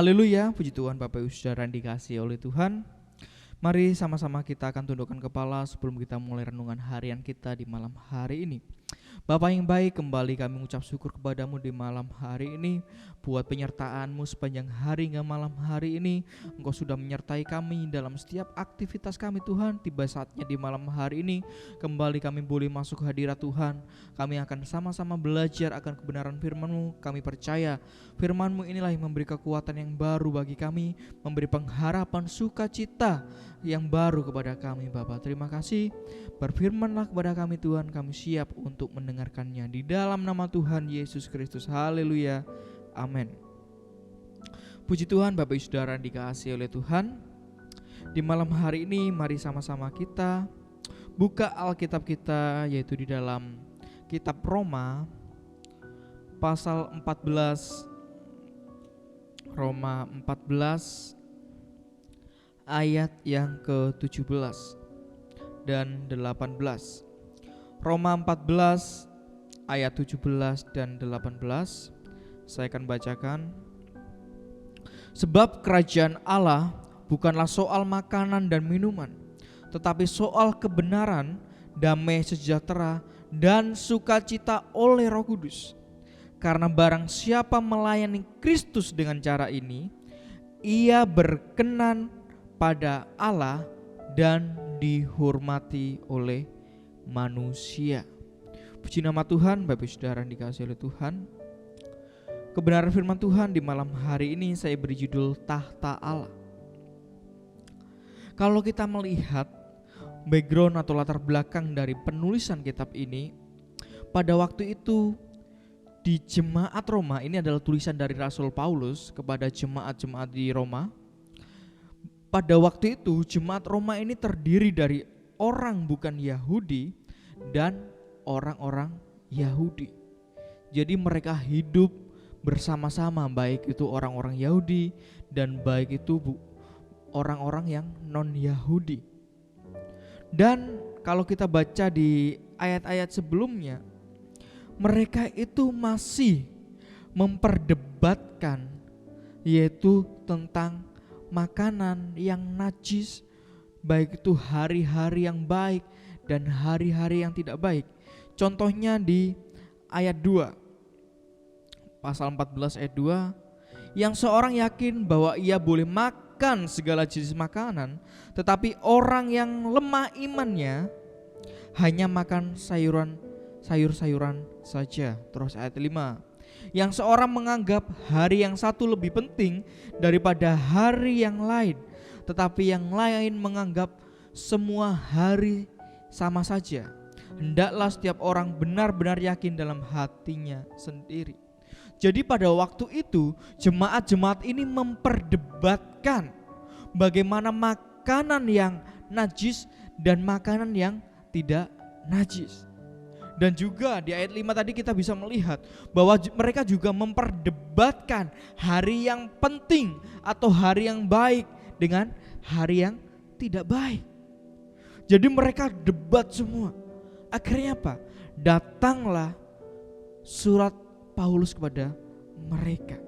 Haleluya, puji Tuhan Bapak Ibu Saudara yang dikasihi oleh Tuhan. Mari sama-sama kita akan tundukkan kepala sebelum kita mulai renungan harian kita di malam hari ini. Bapa yang baik, kembali kami mengucap syukur kepadamu di malam hari ini buat penyertaan-Mu sepanjang hari hingga malam hari ini. Engkau sudah menyertai kami dalam setiap aktivitas kami Tuhan. Tiba saatnya di malam hari ini kembali kami boleh masuk hadirat Tuhan. Kami akan sama-sama belajar akan kebenaran firman-Mu. Kami percaya firman-Mu inilah yang memberi kekuatan yang baru bagi kami, memberi pengharapan sukacita yang baru kepada kami Bapa. Terima kasih, berfirmanlah kepada kami Tuhan, kami siap untuk mendengarkannya di dalam nama Tuhan Yesus Kristus. Haleluya, amin. Puji Tuhan Bapak Ibu Saudara yang dikasihi oleh Tuhan. Di malam hari ini mari sama-sama kita buka Alkitab kita, yaitu di dalam kitab Roma pasal 14, Roma 14 ayat yang ke-17 dan 18. Roma 14 ayat 17 dan 18. Saya akan bacakan. Sebab kerajaan Allah bukanlah soal makanan dan minuman, tetapi soal kebenaran, damai sejahtera dan sukacita oleh Roh Kudus. Karena barang siapa melayani Kristus dengan cara ini, ia berkenan pada Allah dan dihormati oleh manusia. Puji nama Tuhan, Bapak Saudara yang dikasihi oleh Tuhan. Kebenaran firman Tuhan di malam hari ini saya beri judul Tahta Allah. Kalau kita melihat background atau latar belakang dari penulisan kitab ini, pada waktu itu di jemaat Roma, ini adalah tulisan dari Rasul Paulus kepada jemaat-jemaat di Roma. Pada waktu itu jemaat Roma ini terdiri dari orang bukan Yahudi dan orang-orang Yahudi. Jadi mereka hidup bersama-sama, baik itu orang-orang Yahudi dan baik itu orang-orang yang non-Yahudi. Dan kalau kita baca di ayat-ayat sebelumnya, mereka itu masih memperdebatkan yaitu tentang makanan yang najis, baik itu hari-hari yang baik dan hari-hari yang tidak baik. Contohnya di ayat 2, pasal 14 ayat 2, yang seorang yakin bahwa ia boleh makan segala jenis makanan, tetapi orang yang lemah imannya hanya makan sayur-sayuran saja. Terus ayat 5, yang seorang menganggap hari yang satu lebih penting daripada hari yang lain, tetapi yang lain menganggap semua hari sama saja. Hendaklah setiap orang benar-benar yakin dalam hatinya sendiri. Jadi pada waktu itu jemaat-jemaat ini memperdebatkan bagaimana makanan yang najis dan makanan yang tidak najis. Dan juga di ayat 5 tadi kita bisa melihat bahwa mereka juga memperdebatkan hari yang penting atau hari yang baik dengan hari yang tidak baik. Jadi mereka debat semua. Akhirnya apa? Datanglah surat Paulus kepada mereka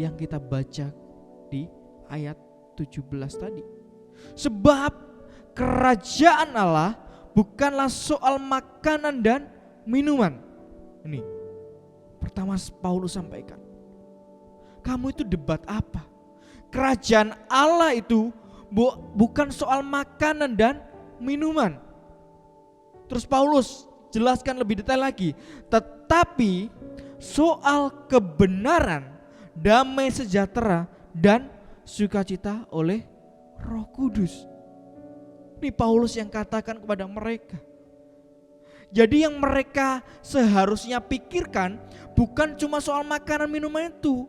yang kita baca di ayat 17 tadi. Sebab kerajaan Allah bukanlah soal makanan dan minuman. Ini pertama Paulus sampaikan. Kamu itu debat apa? Kerajaan Allah itu bukan soal makanan dan minuman. Terus Paulus jelaskan lebih detail lagi. Tetapi soal kebenaran, damai sejahtera dan sukacita oleh Roh Kudus. Ini Paulus yang katakan kepada mereka. Jadi yang mereka seharusnya pikirkan bukan cuma soal makanan minuman itu.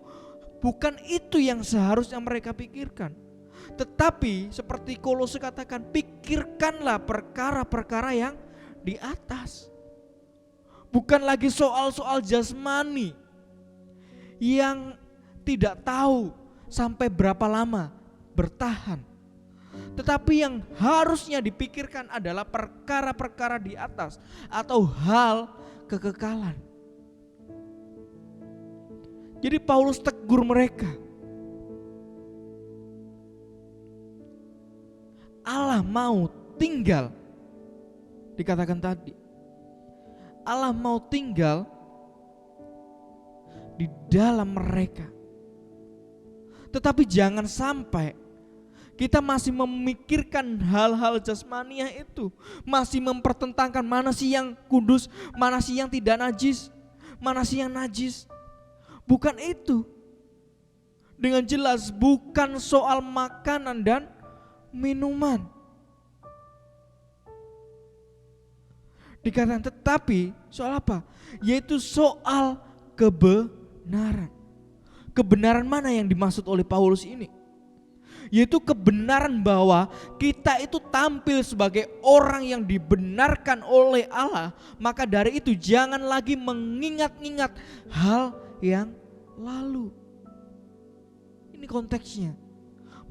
Bukan itu yang seharusnya mereka pikirkan. Tetapi seperti Kolose katakan, pikirkanlah perkara-perkara yang di atas. Bukan lagi soal-soal jasmani yang tidak tahu sampai berapa lama bertahan. Tetapi yang harusnya dipikirkan adalah perkara-perkara di atas atau hal kekekalan. Jadi Paulus tegur mereka, Allah mau tinggal, dikatakan tadi, Allah mau tinggal di dalam mereka. Tetapi jangan sampai kita masih memikirkan hal-hal jasmania itu, masih mempertentangkan mana sih yang kudus, mana sih yang tidak najis, mana sih yang najis. Bukan itu. Dengan jelas bukan soal makanan dan minuman. Dikatakan tetapi soal apa? Yaitu soal kebenaran. Kebenaran mana yang dimaksud oleh Paulus ini? Yaitu kebenaran bahwa kita itu tampil sebagai orang yang dibenarkan oleh Allah. Maka dari itu jangan lagi mengingat-ingat hal yang lalu. Ini konteksnya.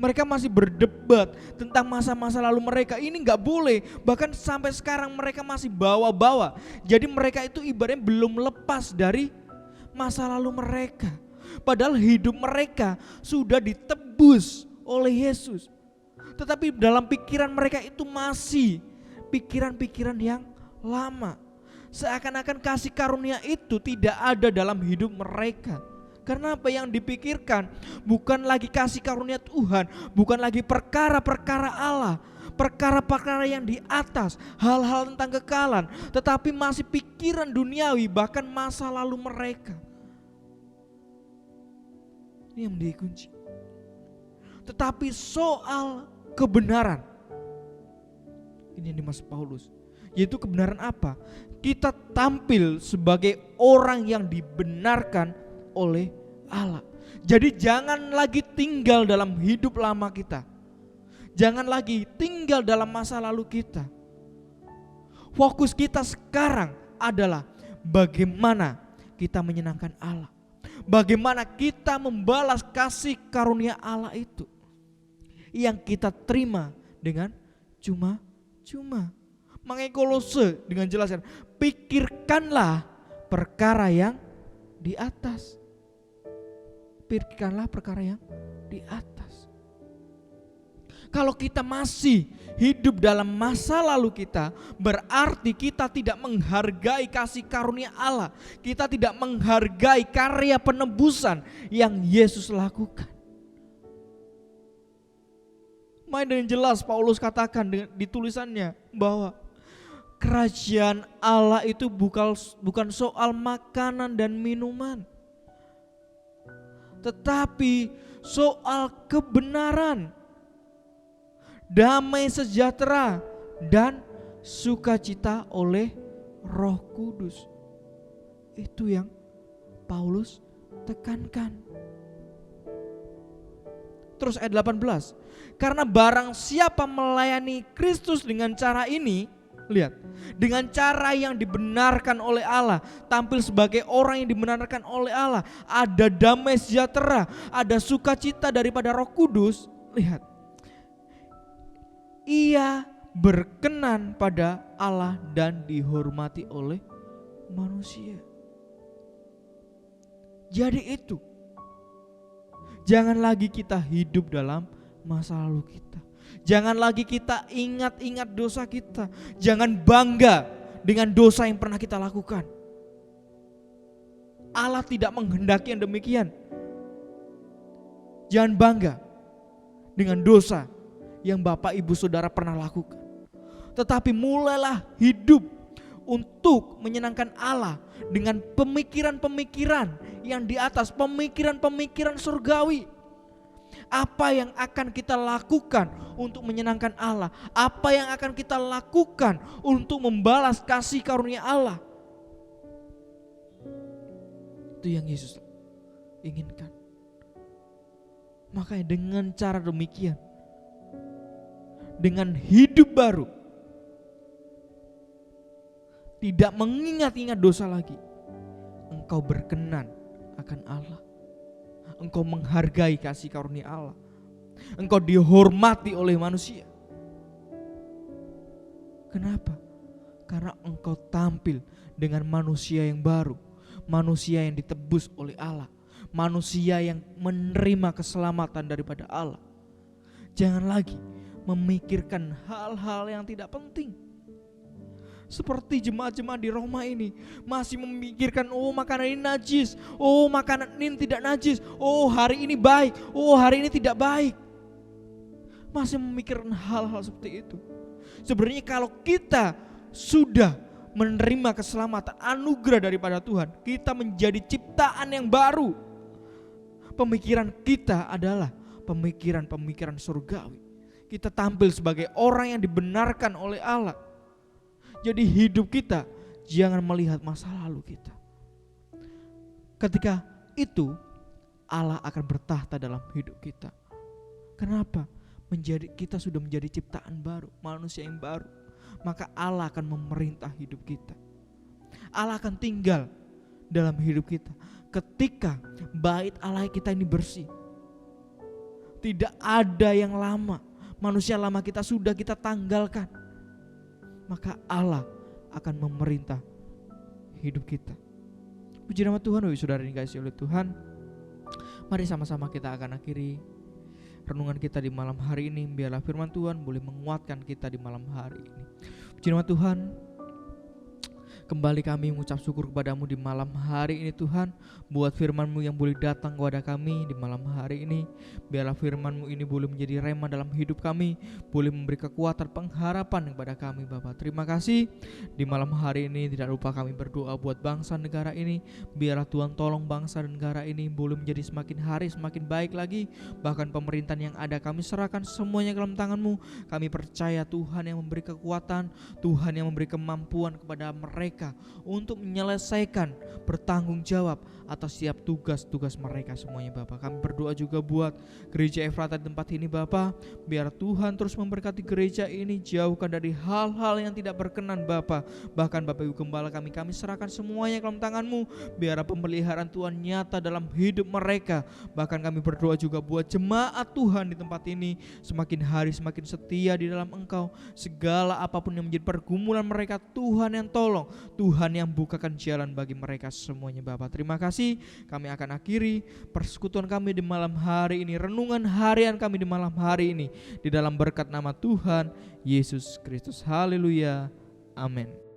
Mereka masih berdebat tentang masa-masa lalu mereka. Ini gak boleh. Bahkan sampai sekarang mereka masih bawa-bawa. Jadi mereka itu ibaratnya belum lepas dari masa lalu mereka. Padahal hidup mereka sudah ditebus oleh Yesus. Tetapi dalam pikiran mereka itu masih pikiran-pikiran yang lama. Seakan-akan kasih karunia itu tidak ada dalam hidup mereka. Karena apa yang dipikirkan bukan lagi kasih karunia Tuhan, bukan lagi perkara-perkara Allah, perkara-perkara yang di atas, hal-hal tentang kekalan, tetapi masih pikiran duniawi, bahkan masa lalu mereka. Ini yang menjadi kunci. Tetapi soal kebenaran, ini yang dimaksud Paulus, yaitu kebenaran apa? Kita tampil sebagai orang yang dibenarkan oleh Allah. Jadi jangan lagi tinggal dalam hidup lama kita. Jangan lagi tinggal dalam masa lalu kita. Fokus kita sekarang adalah bagaimana kita menyenangkan Allah. Bagaimana kita membalas kasih karunia Allah itu yang kita terima dengan cuma-cuma. Makanya Kolose dengan jelaskan, pikirkanlah perkara yang di atas. Pikirkanlah perkara yang di atas. Kalau kita masih hidup dalam masa lalu kita, berarti kita tidak menghargai kasih karunia Allah. Kita tidak menghargai karya penebusan yang Yesus lakukan. Main dengan jelas Paulus katakan di tulisannya bahwa kerajaan Allah itu bukan soal makanan dan minuman, tetapi soal kebenaran, damai sejahtera, dan sukacita oleh Roh Kudus. Itu yang Paulus tekankan. Terus ayat 18, karena barang siapa melayani Kristus dengan cara ini, lihat, dengan cara yang dibenarkan oleh Allah, tampil sebagai orang yang dibenarkan oleh Allah, ada damai sejahtera, ada sukacita daripada Roh Kudus. Lihat, ia berkenan pada Allah dan dihormati oleh manusia. Jadi itu, jangan lagi kita hidup dalam masa lalu kita. Jangan lagi kita ingat-ingat dosa kita. Jangan bangga dengan dosa yang pernah kita lakukan. Allah tidak menghendaki yang demikian. Jangan bangga dengan dosa yang Bapak Ibu Saudara pernah lakukan. Tetapi mulailah hidup untuk menyenangkan Allah dengan pemikiran-pemikiran yang di atas, pemikiran-pemikiran surgawi. Apa yang akan kita lakukan untuk menyenangkan Allah? Apa yang akan kita lakukan untuk membalas kasih karunia Allah? Itu yang Yesus inginkan. Makanya dengan cara demikian, dengan hidup baru, tidak mengingat-ingat dosa lagi, engkau berkenan akan Allah. Engkau menghargai kasih karunia Allah. Engkau dihormati oleh manusia. Kenapa? Karena engkau tampil dengan manusia yang baru, manusia yang ditebus oleh Allah, manusia yang menerima keselamatan daripada Allah. Jangan lagi memikirkan hal-hal yang tidak penting. Seperti jemaat-jemaat di Roma ini masih memikirkan, oh makanan ini najis, oh makanan ini tidak najis, oh hari ini baik, oh hari ini tidak baik. Masih memikirkan hal-hal seperti itu. Sebenarnya kalau kita sudah menerima keselamatan, anugerah daripada Tuhan, kita menjadi ciptaan yang baru. Pemikiran kita adalah pemikiran-pemikiran surgawi. Kita tampil sebagai orang yang dibenarkan oleh Allah. Jadi hidup kita jangan melihat masa lalu kita. Ketika itu Allah akan bertahta dalam hidup kita. Kenapa? Kita sudah menjadi ciptaan baru, manusia yang baru. Maka Allah akan memerintah hidup kita. Allah akan tinggal dalam hidup kita ketika bait Allah kita ini bersih. Tidak ada yang lama. Manusia lama kita sudah kita tanggalkan. Maka Allah akan memerintah hidup kita. Puji nama Tuhan, Bapak Saudara yang dikasihi oleh Tuhan. Mari sama-sama kita akan akhiri renungan kita di malam hari ini. Biarlah firman Tuhan boleh menguatkan kita di malam hari ini. Puji nama Tuhan. Kembali kami mengucap syukur kepadamu di malam hari ini Tuhan, buat firman-Mu yang boleh datang kepada kami di malam hari ini. Biarlah firman-Mu ini boleh menjadi rema dalam hidup kami, boleh memberi kekuatan pengharapan kepada kami Bapa. Terima kasih. Di malam hari ini tidak lupa kami berdoa buat bangsa negara ini. Biarlah Tuhan tolong bangsa dan negara ini boleh menjadi semakin hari semakin baik lagi. Bahkan pemerintahan yang ada kami serahkan semuanya ke dalam tangan-Mu. Kami percaya Tuhan yang memberi kekuatan, Tuhan yang memberi kemampuan kepada mereka untuk menyelesaikan, bertanggung jawab atas setiap tugas-tugas mereka semuanya Bapa. Kami berdoa juga buat gereja Efrata di tempat ini Bapa. Biar Tuhan terus memberkati gereja ini, jauhkan dari hal-hal yang tidak berkenan Bapa. Bahkan Bapak Ibu Gembala kami serahkan semuanya ke dalam tangan-Mu. Biar pemeliharaan Tuhan nyata dalam hidup mereka. Bahkan kami berdoa juga buat jemaat Tuhan di tempat ini, semakin hari semakin setia di dalam Engkau. Segala apapun yang menjadi pergumulan mereka, Tuhan yang tolong, Tuhan yang bukakan jalan bagi mereka semuanya Bapa. Terima kasih. Kami akan akhiri persekutuan kami di malam hari ini, renungan harian kami di malam hari ini, di dalam berkat nama Tuhan Yesus Kristus. Haleluya. Amin.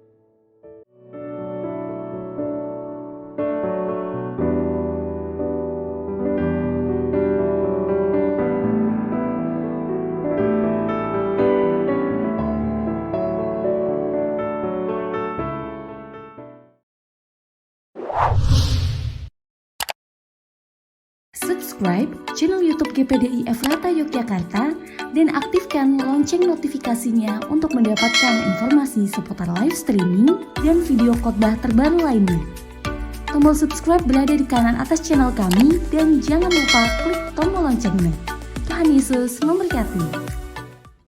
Subscribe channel YouTube GPDI Efrata Yogyakarta dan aktifkan lonceng notifikasinya untuk mendapatkan informasi seputar live streaming dan video khotbah terbaru lainnya. Tombol subscribe berada di kanan atas channel kami dan jangan lupa klik tombol loncengnya. Tuhan Yesus memberkati.